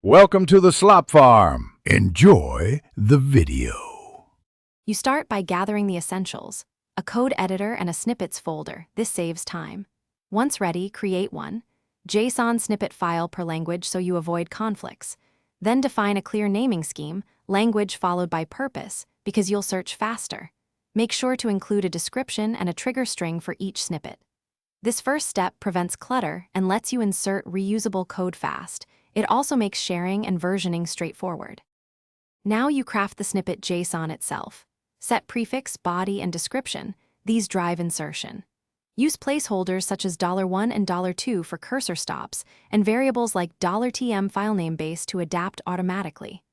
Welcome to the Slop Farm. Enjoy the video. You start by gathering the essentials, a code editor and a snippets folder. This saves time. Once ready, create one JSON snippet file per language so you avoid conflicts. Then define a clear naming scheme, language followed by purpose, because you'll search faster. Make sure to include a description and a trigger string for each snippet. This first step prevents clutter and lets you insert reusable code fast. It also makes sharing and versioning straightforward. Now you craft the snippet JSON itself. Set prefix, body, and description. These drive insertion. Use placeholders such as $1 and $2 for cursor stops, and variables like $tm filename base to adapt automatically.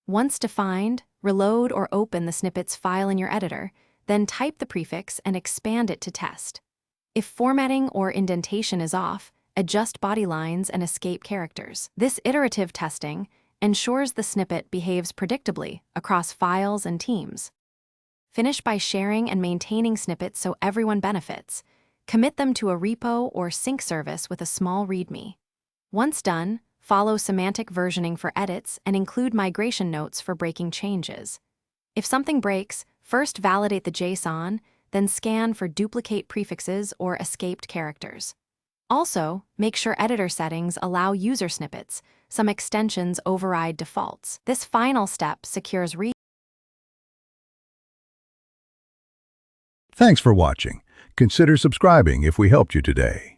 Once defined, reload or open the snippets file in your editor, then type the prefix and expand it to test. If formatting or indentation is off, adjust body lines and escape characters. This iterative testing ensures the snippet behaves predictably across files and teams. Finish by sharing and maintaining snippets so everyone benefits. Commit them to a repo or sync service with a small README. Once done, follow semantic versioning for edits and include migration notes for breaking changes. If something breaks, first validate the JSON, then scan for duplicate prefixes or escaped characters. Also, make sure editor settings allow user snippets. Some extensions override defaults. This final step secures Thanks for watching. Consider subscribing if we helped you today.